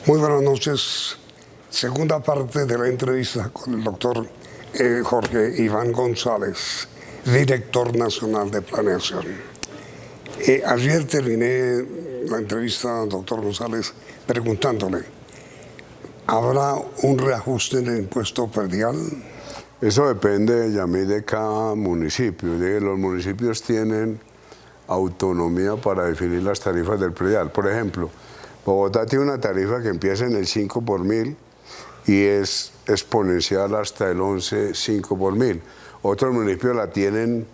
Muy buenas noches. Segunda parte de la entrevista con el doctor Jorge Iván González, director nacional de planeación. Ayer terminé la entrevista al doctor González preguntándole, ¿habrá un reajuste en el impuesto predial? Eso depende, Yamil, de cada municipio. Los municipios tienen autonomía para definir las tarifas del predial. Por ejemplo, Bogotá tiene una tarifa que empieza en el 5 por mil y es exponencial hasta el 11,5 por mil. Otros municipios la tienen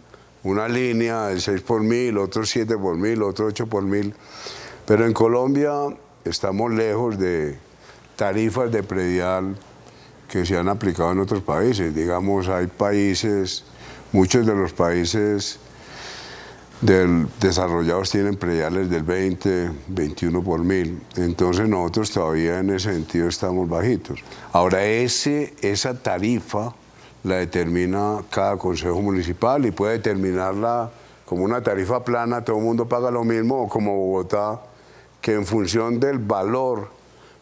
una línea del 6 por mil, otros 7 por mil, otros 8 por mil. Pero en Colombia estamos lejos de tarifas de predial que se han aplicado en otros países. Digamos, hay países, muchos de los países desarrollados tienen prediales del 20, 21 por mil. Entonces nosotros todavía en ese sentido estamos bajitos. Ahora esa tarifa la determina cada consejo municipal y puede determinarla como una tarifa plana, todo el mundo paga lo mismo, o como Bogotá, que en función del valor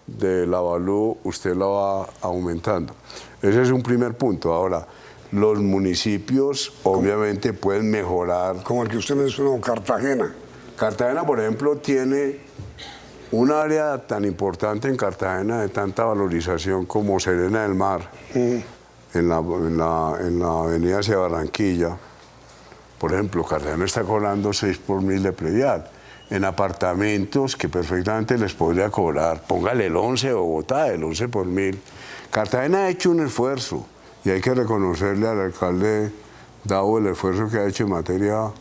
del avalúo usted la va aumentando. Ese es un primer punto. Ahora, los municipios obviamente pueden mejorar. Como el que usted mencionó, Cartagena. Cartagena, por ejemplo, tiene un área tan importante en Cartagena de tanta valorización como Serena del Mar, en la avenida hacia Barranquilla. Por ejemplo, Cartagena está cobrando 6 por mil de predial. En apartamentos que perfectamente les podría cobrar, póngale el 11 Bogotá, el 11 por mil. Cartagena ha hecho un esfuerzo y hay que reconocerle al alcalde Davo el esfuerzo que ha hecho en materia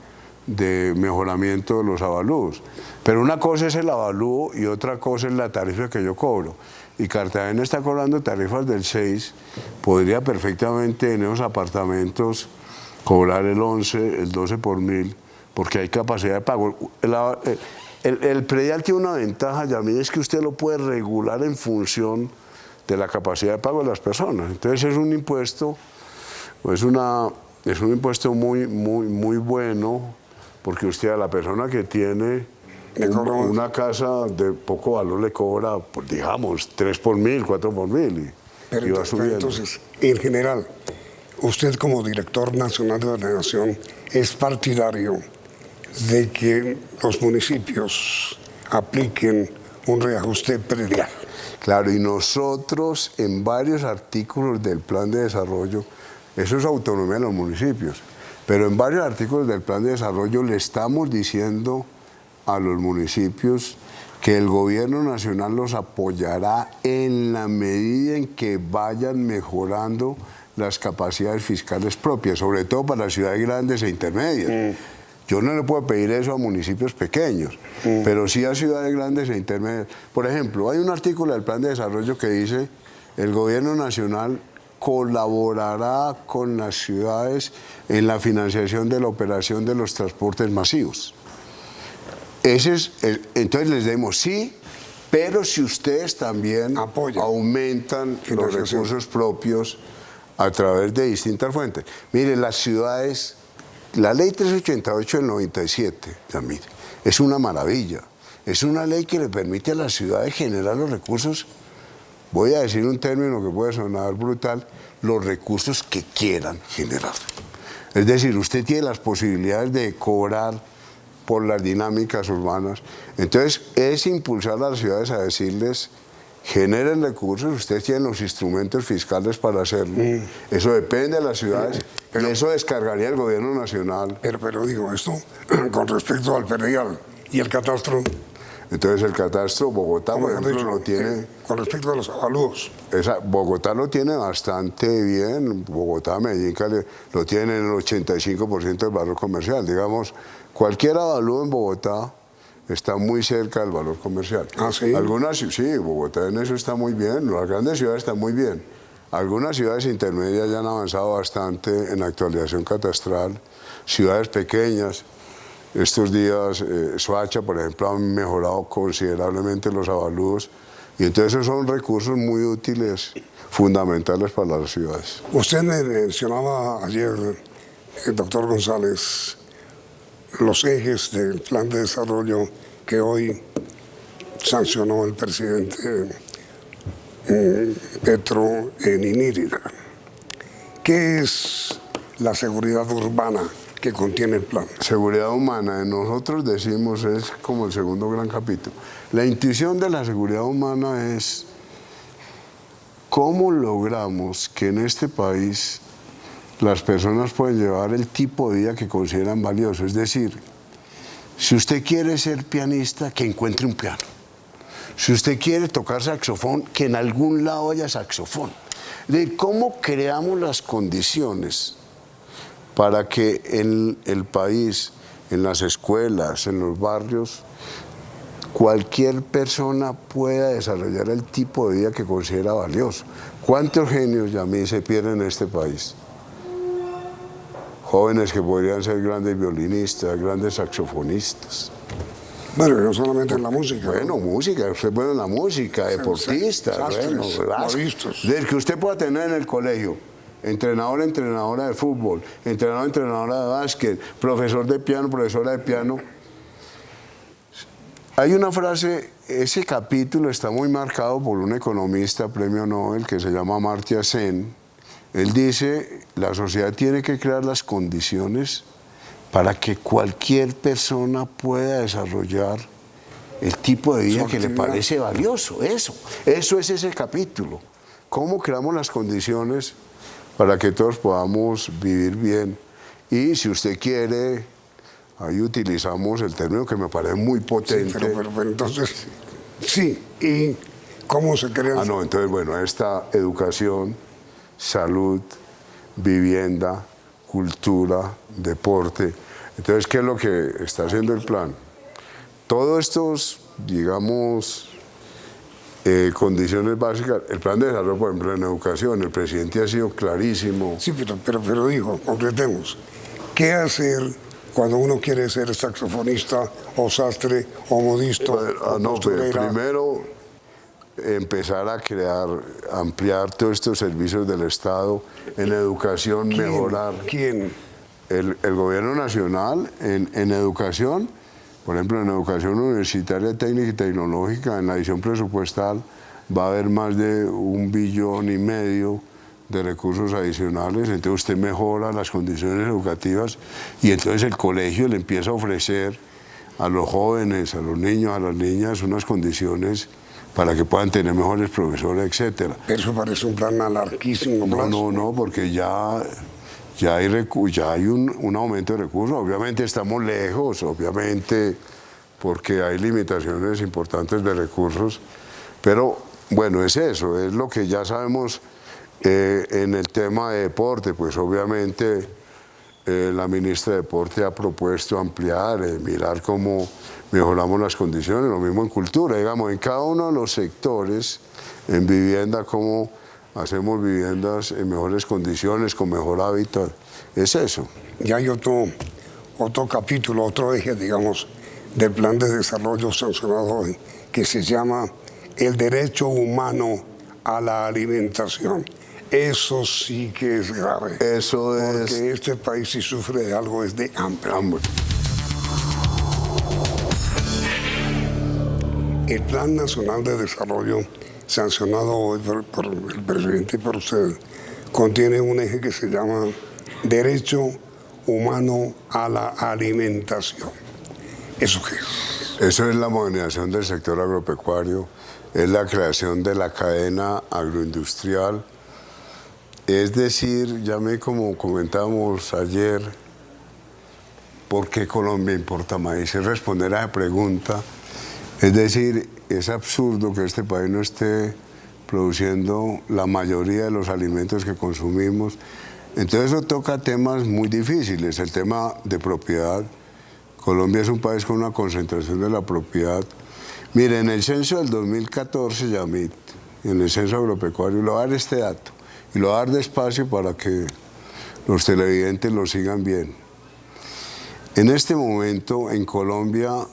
de mejoramiento de los avalúos. Pero una cosa es el avalúo y otra cosa es la tarifa que yo cobro. Y Cartagena está cobrando tarifas del 6, podría perfectamente en esos apartamentos cobrar el 11, el 12 por mil, porque hay capacidad de pago. El predial tiene una ventaja, Yamil, es que usted lo puede regular en función de la capacidad de pago de las personas. Entonces es un impuesto, es un impuesto muy bueno, porque usted a la persona que tiene una casa de poco valor le cobra, pues, digamos, 3 por mil, 4 por mil, y va subiendo. Entonces, en general, usted como director nacional de planeación es partidario de que los municipios apliquen un reajuste predial. Claro, y nosotros en varios artículos del plan de desarrollo, eso es autonomía de los municipios, pero en varios artículos del plan de desarrollo le estamos diciendo a los municipios que el gobierno nacional los apoyará en la medida en que vayan mejorando las capacidades fiscales propias, sobre todo para las ciudades grandes e intermedias. Yo no le puedo pedir eso a municipios pequeños, pero sí a ciudades grandes e intermedias. Por ejemplo, hay un artículo del plan de desarrollo que dice el gobierno nacional colaborará con las ciudades en la financiación de la operación de los transportes masivos. Entonces les decimos sí, pero si ustedes también aumentan los recursos propios a través de distintas fuentes. Mire, las ciudades, la ley 388 del 97, Yamil, es una maravilla. Es una ley que le permite a las ciudades generar los recursos, voy a decir un término que puede sonar brutal, los recursos que quieran generar. Es decir, usted tiene las posibilidades de cobrar por las dinámicas urbanas. Entonces, es impulsar a las ciudades a decirles, generen recursos, ustedes tienen los instrumentos fiscales para hacerlo. Eso depende de las ciudades, y eso descargaría el gobierno nacional. Pero digo esto con respecto al predial y el catastro. Entonces el catastro, Bogotá, por ejemplo, lo tiene... Con respecto a los avalúos. Bogotá lo tiene bastante bien. Bogotá, Medellín, Cali, lo tiene en el 85% del valor comercial. Digamos, cualquier avalúo en Bogotá está muy cerca del valor comercial. ¿Ah, sí? Sí, Bogotá en eso está muy bien. Las grandes ciudades están muy bien. Algunas ciudades intermedias ya han avanzado bastante en la actualización catastral. Ciudades pequeñas, estos días, Soacha, por ejemplo, han mejorado considerablemente los avalúos. Y entonces esos son recursos muy útiles, fundamentales para las ciudades. Usted me mencionaba ayer, el doctor González, los ejes del plan de desarrollo que hoy sancionó el presidente Petro Ninírida. ¿Qué es la seguridad urbana que contiene el plan? Seguridad humana, nosotros decimos, es como el segundo gran capítulo. La intuición de la seguridad humana es cómo logramos que en este país las personas pueden llevar el tipo de vida que consideran valioso. Es decir, si usted quiere ser pianista, que encuentre un piano. Si usted quiere tocar saxofón, que en algún lado haya saxofón. De cómo creamos las condiciones para que en el país, en las escuelas, en los barrios, cualquier persona pueda desarrollar el tipo de vida que considera valioso. ¿Cuántos genios, Yamil, se pierden en este país? Jóvenes que podrían ser grandes violinistas, grandes saxofonistas. Bueno, no solamente en la música. Bueno, ¿no? Música, usted puede en la música, deportistas, bueno, desde que usted pueda tener en el colegio, entrenador, entrenadora de fútbol, entrenador, entrenadora de básquet, profesor de piano, profesora de piano. Hay una frase, ese capítulo está muy marcado por un economista, premio Nobel, que se llama Amartya Sen. Él dice, la sociedad tiene que crear las condiciones para que cualquier persona pueda desarrollar el tipo de vida que le parece valioso. Eso es ese capítulo. ¿Cómo creamos las condiciones para que todos podamos vivir bien? Y si usted quiere, ahí utilizamos el término que me parece muy potente. Sí, pero entonces, sí, ¿y cómo se crea? No, entonces, bueno, esta educación, salud, vivienda, cultura, deporte. Entonces, ¿qué es lo que está haciendo el plan? Todos estos, digamos, condiciones básicas, el plan de desarrollo, por ejemplo, en educación, el presidente ha sido clarísimo. Sí, pero digo, completemos. ¿Qué hacer cuando uno quiere ser saxofonista, o sastre, o modisto? Primero, empezar a crear, ampliar todos estos servicios del Estado en educación, mejorar. ¿Quién? El gobierno nacional en educación, por ejemplo, en educación universitaria, técnica y tecnológica, en la edición presupuestal va a haber más de 1,5 billones de recursos adicionales. Entonces usted mejora las condiciones educativas y entonces el colegio le empieza a ofrecer a los jóvenes, a los niños, a las niñas unas condiciones para que puedan tener mejores profesores, etc. Pero eso parece un plan a larguísimo plazo. No, porque ya hay un aumento de recursos. Obviamente estamos lejos, obviamente, porque hay limitaciones importantes de recursos, pero bueno, es eso, es lo que ya sabemos en el tema de deporte. Pues obviamente la ministra de Deporte ha propuesto ampliar, mirar cómo mejoramos las condiciones, lo mismo en cultura, digamos, en cada uno de los sectores, en vivienda, cómo hacemos viviendas en mejores condiciones, con mejor hábitat, es eso. Y hay otro capítulo, otro eje, digamos, del plan de desarrollo sancionado hoy, que se llama el derecho humano a la alimentación. Eso sí que es grave. Porque este país, si sufre de algo, es de hambre. El Plan Nacional de Desarrollo, sancionado hoy por el presidente y por usted, contiene un eje que se llama Derecho Humano a la Alimentación. ¿Eso qué es? Eso es la modernización del sector agropecuario, es la creación de la cadena agroindustrial. Es decir, como comentábamos ayer, ¿por qué Colombia importa maíz? Es responder a esa pregunta. Es decir, es absurdo que este país no esté produciendo la mayoría de los alimentos que consumimos. Entonces eso toca temas muy difíciles. El tema de propiedad. Colombia es un país con una concentración de la propiedad. Mire, en el censo del 2014, Yamit, en el censo agropecuario, le voy a dar este dato, y lo voy a dar despacio para que los televidentes lo sigan bien. En este momento, en Colombia,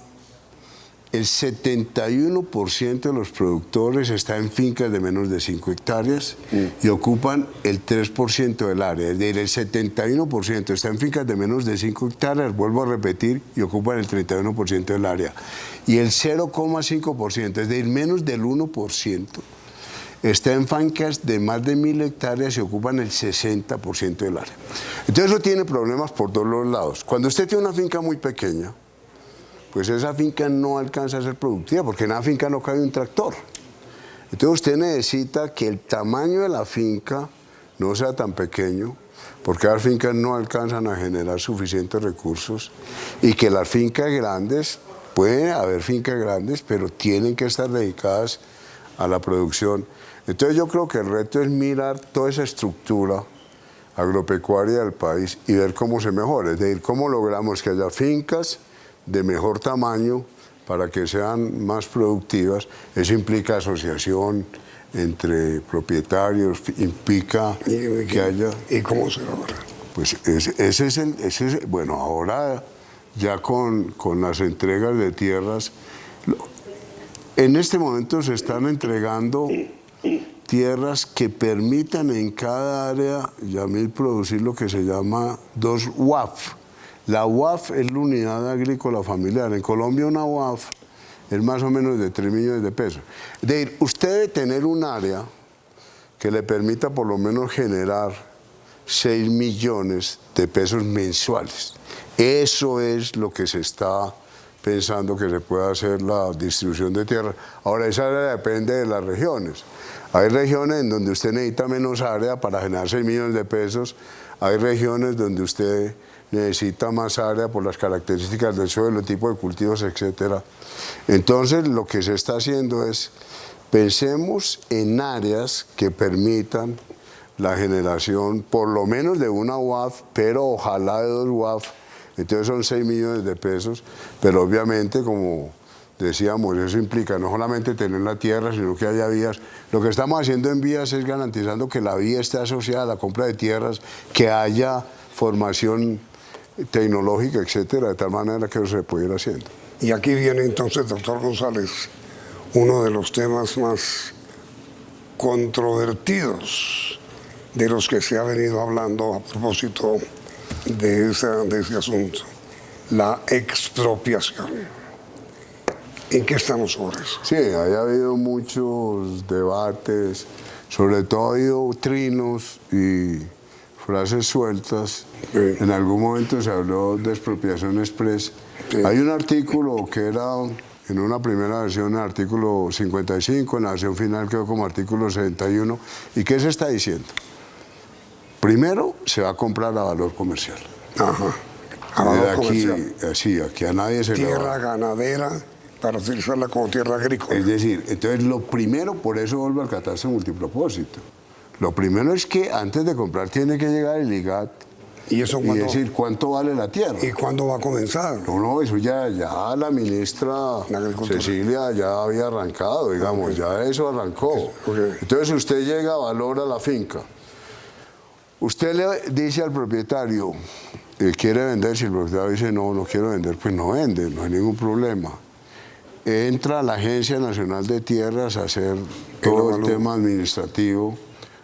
el 71% de los productores está en fincas de menos de 5 hectáreas y ocupan el 3% del área. Es decir, el 71% está en fincas de menos de 5 hectáreas, vuelvo a repetir, y ocupan el 31% del área. Y el 0,5%, es decir, menos del 1%, está en fincas de más de 1000 hectáreas y ocupan el 60% del área. Entonces eso tiene problemas por todos los lados. Cuando usted tiene una finca muy pequeña, pues esa finca no alcanza a ser productiva, porque en la finca no cabe un tractor. Entonces usted necesita que el tamaño de la finca no sea tan pequeño, porque las fincas no alcanzan a generar suficientes recursos, y que las fincas grandes, pueden haber fincas grandes, pero tienen que estar dedicadas a la producción. Entonces yo creo que el reto es mirar toda esa estructura agropecuaria del país y ver cómo se mejora, es decir, cómo logramos que haya fincas de mejor tamaño para que sean más productivas. Eso implica asociación entre propietarios, implica que haya... ¿Y cómo se logra? Pues bueno, ahora ya con las entregas de tierras, en este momento se están entregando tierras que permitan en cada área, Yamil, producir lo que se llama 2 UAF. La UAF es la unidad agrícola familiar. En Colombia una UAF es más o menos de 3 millones de pesos. Es decir, usted debe tener un área que le permita por lo menos generar 6 millones de pesos mensuales. Eso es lo que se está pensando que se pueda hacer la distribución de tierra. Ahora, esa área depende de las regiones. Hay regiones en donde usted necesita menos área para generar 6 millones de pesos. Hay regiones donde usted necesita más área por las características del suelo, el tipo de cultivos, etc. Entonces, lo que se está haciendo es, pensemos en áreas que permitan la generación por lo menos de una UAF, pero ojalá de 2 UAF. Entonces son 6 millones de pesos, pero obviamente, como decíamos, eso implica no solamente tener la tierra, sino que haya vías. Lo que estamos haciendo en vías es garantizando que la vía esté asociada a la compra de tierras, que haya formación tecnológica, etcétera, de tal manera que eso se puede ir haciendo. Y aquí viene entonces, doctor González, uno de los temas más controvertidos de los que se ha venido hablando a propósito de ese asunto, la expropiación. ¿En qué estamos sobre eso? Sí, ha habido muchos debates, sobre todo ha habido trinos y frases sueltas. Sí. En algún momento se habló de expropiación express. Sí. Hay un artículo que era, en una primera versión, el artículo 55, en la versión final quedó como artículo 61. ¿Y qué se está diciendo? Primero, se va a comprar a valor comercial. Ajá. A valor comercial. Sí, aquí a nadie se le va. Tierra ganadera para utilizarla como tierra agrícola. Es decir, entonces lo primero, por eso vuelvo al catastro multipropósito. Lo primero es que antes de comprar tiene que llegar el IGAT y decir cuánto vale la tierra. ¿Y cuándo va a comenzar? No, eso ya la ministra Cecilia ya había arrancado, digamos, okay. Ya eso arrancó. Okay. Entonces usted llega, valora la finca. Usted le dice al propietario, quiere vender, si el propietario dice no quiero vender, pues no vende, no hay ningún problema. Entra a la Agencia Nacional de Tierras a hacer todo el tema administrativo.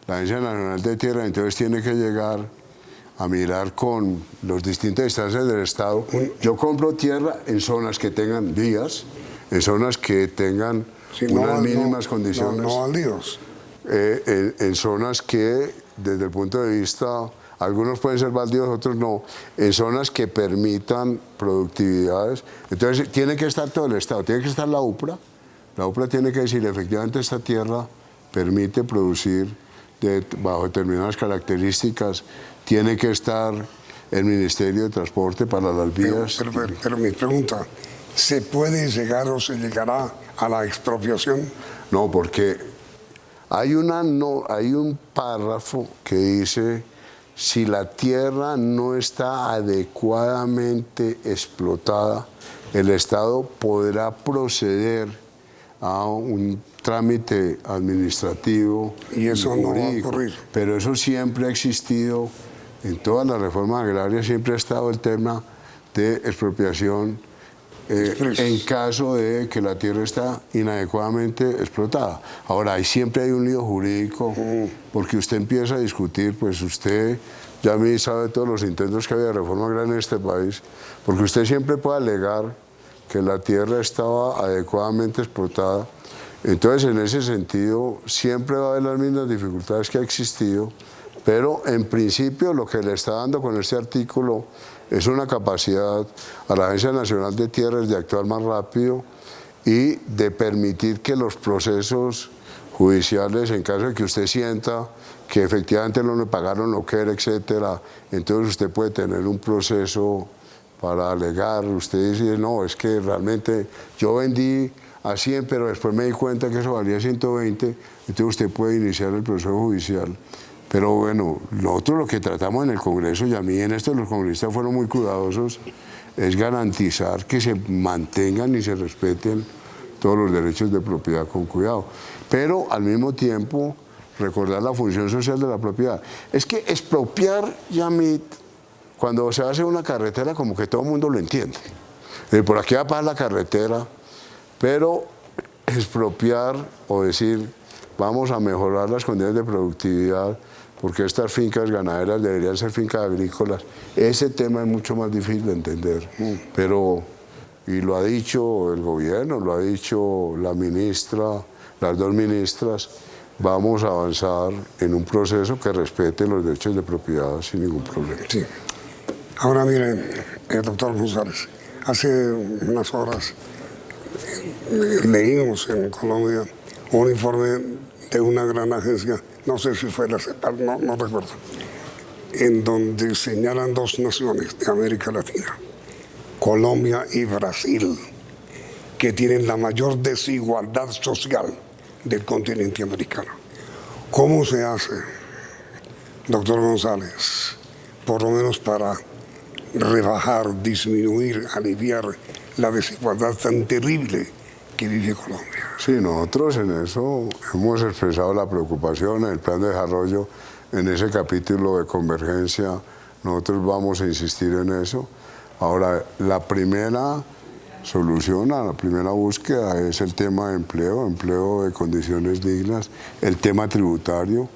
La Agencia Nacional de Tierras entonces tiene que llegar a mirar con las distintas instancias del Estado. Yo compro tierra en zonas que tengan vías, en zonas que tengan unas mínimas condiciones. No baldíos. En zonas que, desde el punto de vista, algunos pueden ser baldíos, otros no, en zonas que permitan productividades. Entonces tiene que estar todo el Estado, tiene que estar la UPRA. La UPRA tiene que decir, efectivamente esta tierra permite producir bajo determinadas características, tiene que estar el Ministerio de Transporte para las vías. Pero mi pregunta, ¿se puede llegar o se llegará a la expropiación? No, porque hay un párrafo que dice, si la tierra no está adecuadamente explotada, el Estado podrá proceder a un trámite administrativo. Y eso no va a ocurrir. Pero eso siempre ha existido, en todas las reformas agrarias siempre ha estado el tema de expropiación en caso de que la tierra está inadecuadamente explotada. Ahora, siempre hay un lío jurídico, porque usted empieza a discutir, pues usted ya me sabe todos los intentos que había de reforma agraria en este país, porque usted siempre puede alegar que la tierra estaba adecuadamente explotada, Entonces, en ese sentido, siempre va a haber las mismas dificultades que ha existido, pero en principio lo que le está dando con este artículo es una capacidad a la Agencia Nacional de Tierras de actuar más rápido y de permitir que los procesos judiciales, en caso de que usted sienta que efectivamente no le pagaron lo que era, etcétera, entonces usted puede tener un proceso para alegar. Usted dice, no, es que realmente yo vendí a 100, pero después me di cuenta que eso valía 120, entonces usted puede iniciar el proceso judicial. Pero bueno, lo que tratamos en el Congreso, y a mí en esto los congresistas fueron muy cuidadosos, es garantizar que se mantengan y se respeten todos los derechos de propiedad con cuidado. Pero al mismo tiempo, recordar la función social de la propiedad. Es que expropiar, Yamit, cuando se hace una carretera, como que todo el mundo lo entiende. Por aquí va a pasar la carretera, pero expropiar o decir, vamos a mejorar las condiciones de productividad, porque estas fincas ganaderas deberían ser fincas agrícolas, ese tema es mucho más difícil de entender. Pero, y lo ha dicho el gobierno, lo ha dicho la ministra, las dos ministras, vamos a avanzar en un proceso que respete los derechos de propiedad sin ningún problema. Sí. Ahora mire, doctor González, hace unas horas leímos en Colombia un informe de una gran agencia, no sé si fue la CEPAL, no recuerdo, en donde señalan dos naciones de América Latina, Colombia y Brasil, que tienen la mayor desigualdad social del continente americano. ¿Cómo se hace, doctor González, por lo menos para rebajar, disminuir, aliviar la desigualdad tan terrible que vive Colombia? Sí, nosotros en eso hemos expresado la preocupación en el plan de desarrollo, en ese capítulo de convergencia, nosotros vamos a insistir en eso. Ahora, la primera solución a la primera búsqueda es el tema de empleo de condiciones dignas, el tema tributario.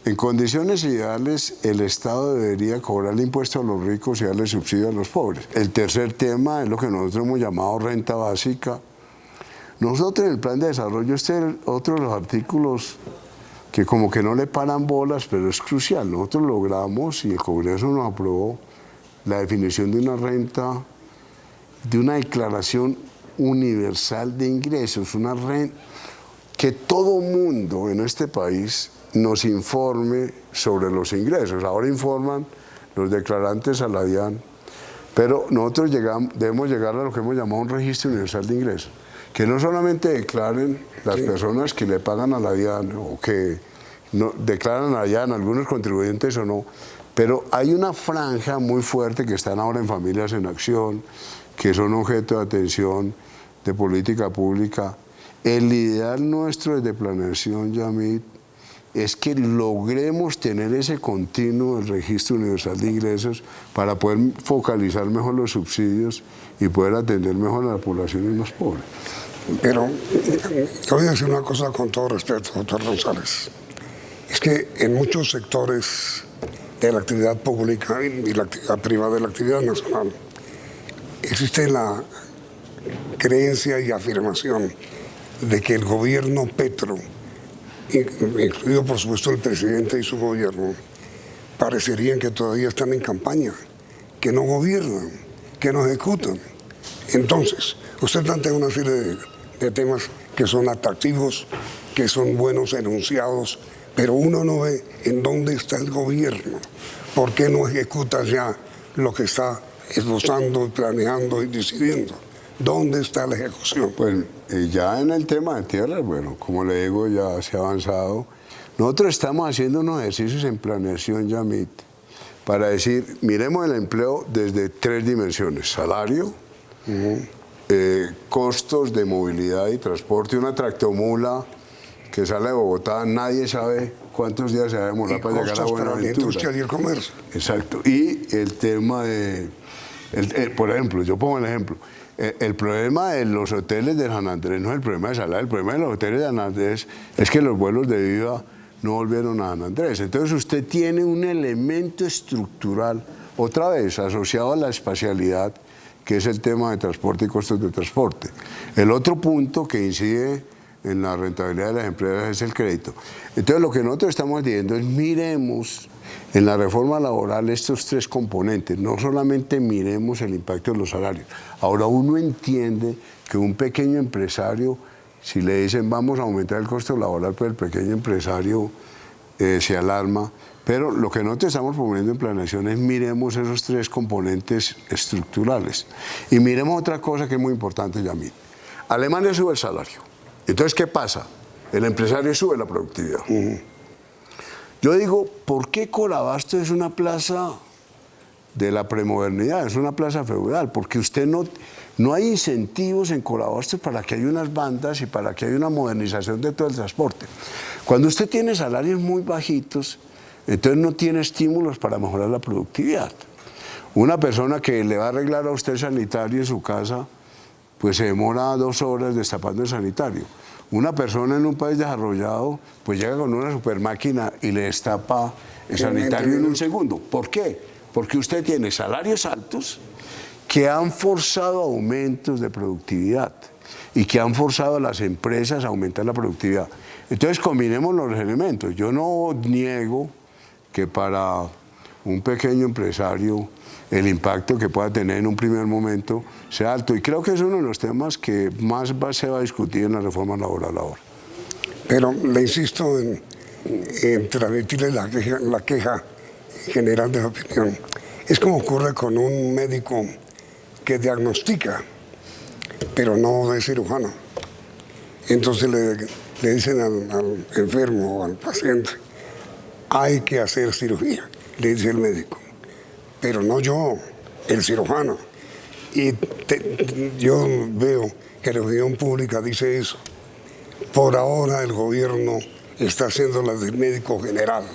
En condiciones ideales, el Estado debería cobrar el impuesto a los ricos y darle subsidio a los pobres. El tercer tema es lo que nosotros hemos llamado renta básica. Nosotros en el plan de desarrollo, este es otro de los artículos que como que no le paran bolas, pero es crucial. Nosotros logramos, y el Congreso nos aprobó, la definición de una renta, de una declaración universal de ingresos, una renta que todo mundo en este país nos informe sobre los ingresos. Ahora informan los declarantes a la DIAN, pero nosotros debemos llegar a lo que hemos llamado un registro universal de ingresos, que no solamente declaren las personas que le pagan a la DIAN o que no, declaran a la DIAN, algunos contribuyentes o no, pero hay una franja muy fuerte que están ahora en Familias en Acción, que son objeto de atención de política pública. El ideal nuestro desde Planeación, Yamit, es que logremos tener ese continuo del registro universal de ingresos para poder focalizar mejor los subsidios y poder atender mejor a la población más pobre. Pero yo voy a decir una cosa con todo respeto, doctor González. Es que en muchos sectores de la actividad pública y la actividad privada, de la actividad nacional, existe la creencia y afirmación de que el gobierno Petro, incluido por supuesto el presidente y su gobierno, parecerían que todavía están en campaña, que no gobiernan, que no ejecutan. Entonces, usted plantea una serie de temas que son atractivos, que son buenos enunciados, pero uno no ve en dónde está el gobierno, por qué no ejecuta ya lo que está esbozando, planeando y decidiendo. ¿Dónde está la ejecución? Pues ya en el tema de tierras, bueno, como le digo, ya se ha avanzado. Nosotros estamos haciendo unos ejercicios en Planeación, Yamit, para decir, miremos el empleo desde tres dimensiones: salario, costos de movilidad y transporte. Una tractomula que sale de Bogotá, nadie sabe cuántos días se va a demorar para llegar a Buenaventura. La industria y el comercio. Exacto. Y el tema de, por ejemplo, yo pongo el ejemplo, el problema de los hoteles de San Andrés no es el problema de salario, el problema de los hoteles de San Andrés es que los vuelos de Viva no volvieron a San Andrés. Entonces usted tiene un elemento estructural, otra vez, asociado a la espacialidad, que es el tema de transporte y costos de transporte. El otro punto que incide en la rentabilidad de las empresas es el crédito. Entonces lo que nosotros estamos diciendo es miremos en la reforma laboral estos tres componentes, no solamente miremos el impacto de los salarios. Ahora uno entiende que un pequeño empresario, si le dicen vamos a aumentar el costo laboral, pues el pequeño empresario se alarma, pero lo que nosotros estamos proponiendo en planeación es miremos esos tres componentes estructurales. Y miremos otra cosa que es muy importante, Yamil. Alemania sube el salario. Entonces, ¿qué pasa? El empresario sube la productividad. Yo digo, ¿por qué Corabastos es una plaza de la premodernidad? Es una plaza feudal, porque usted no hay incentivos en Corabastos para que haya unas bandas y para que haya una modernización de todo el transporte. Cuando usted tiene salarios muy bajitos, entonces no tiene estímulos para mejorar la productividad. Una persona que le va a arreglar a usted el sanitario en su casa, pues se demora 2 horas destapando el sanitario. Una persona en un país desarrollado, pues llega con una super máquina y le destapa el sanitario en un segundo. ¿Por qué? Porque usted tiene salarios altos que han forzado aumentos de productividad y que han forzado a las empresas a aumentar la productividad. Entonces combinemos los elementos. Yo no niego que para un pequeño empresario el impacto que pueda tener en un primer momento sea alto. Y creo que es uno de los temas que más se va a discutir en la reforma laboral ahora. Pero le insisto en transmitirle la queja general de la opinión. Es como ocurre con un médico que diagnostica, pero no es cirujano. Entonces le dicen al enfermo o al paciente, hay que hacer cirugía, le dice el médico. Pero no yo, el cirujano. Y yo veo que la opinión pública dice eso. Por ahora el gobierno está haciendo la del médico general,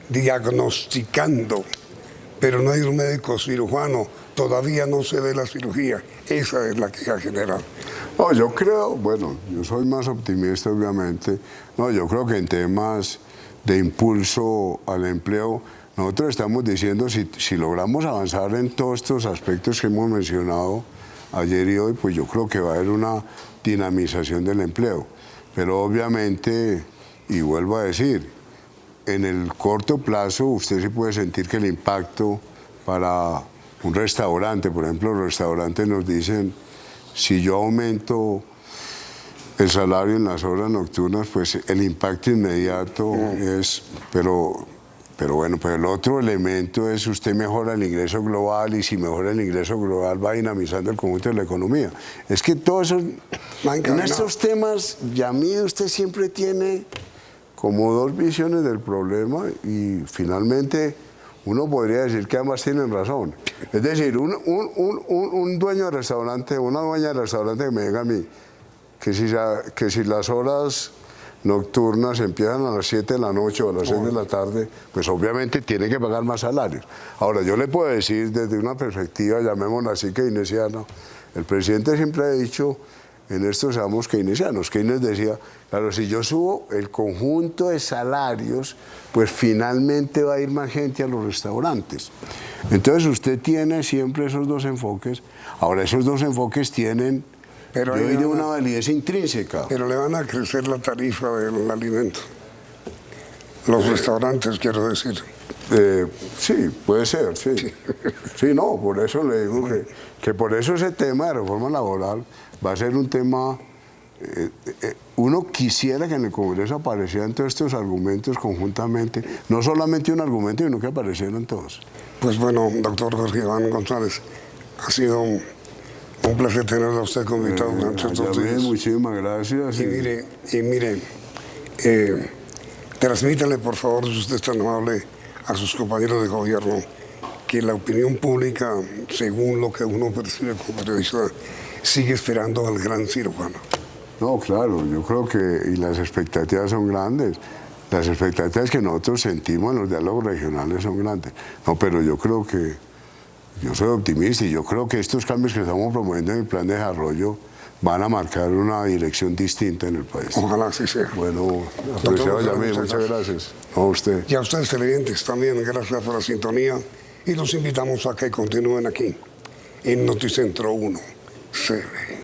diagnosticando, pero no hay un médico cirujano, todavía no se ve la cirugía. Esa es la queja general. No, yo creo, bueno, yo soy más optimista obviamente. No, yo creo que en temas de impulso al empleo, nosotros estamos diciendo, si logramos avanzar en todos estos aspectos que hemos mencionado ayer y hoy, pues yo creo que va a haber una dinamización del empleo. Pero obviamente, y vuelvo a decir, en el corto plazo usted sí puede sentir que el impacto para un restaurante, por ejemplo, los restaurantes nos dicen, si yo aumento el salario en las horas nocturnas, pues el impacto inmediato es, pero bueno, pues el otro elemento es usted mejora el ingreso global y si mejora el ingreso global va dinamizando el conjunto de la economía. Es que todo eso, en estos temas, Yamil, usted siempre tiene como 2 visiones del problema y finalmente uno podría decir que ambas tienen razón. Es decir, un dueño de restaurante, una dueña de restaurante que me diga a mí que si las horas nocturnas empiezan a las 7 de la noche o a las 6 de la tarde, pues obviamente tiene que pagar más salarios. Ahora, yo le puedo decir desde una perspectiva, llamémosla así, keynesiana, el presidente siempre ha dicho, en esto seamos keynesianos. Keynes decía, claro, si yo subo el conjunto de salarios, pues finalmente va a ir más gente a los restaurantes. Entonces usted tiene siempre esos 2 enfoques. Ahora, esos 2 enfoques tienen... Pero yo diría una validez intrínseca. Pero le van a crecer la tarifa del alimento. Los restaurantes, quiero decir. Sí, puede ser, sí. Sí, no, por eso le digo que por eso ese tema de reforma laboral va a ser un tema... uno quisiera que en el Congreso aparecieran todos estos argumentos conjuntamente, no solamente un argumento, sino que aparecieran todos. Pues bueno, doctor Jorge Iván González, ha sido un placer tenerlo a usted como invitado durante estos días. Muchísimas gracias. Y mire, transmítale por favor, si usted es tan amable, a sus compañeros de gobierno, que la opinión pública, según lo que uno percibe como periodista, sigue esperando al gran cirujano. No, claro, yo creo que y las expectativas son grandes. Las expectativas que nosotros sentimos en los diálogos regionales son grandes. No, pero yo creo que yo soy optimista y yo creo que estos cambios que estamos promoviendo en el plan de desarrollo van a marcar una dirección distinta en el país. Ojalá así sea. Bueno, apreciado Yamil, muchas gracias. A usted. Y a ustedes televidentes también, gracias por la sintonía y los invitamos a que continúen aquí en Noticentro 1. Se ve.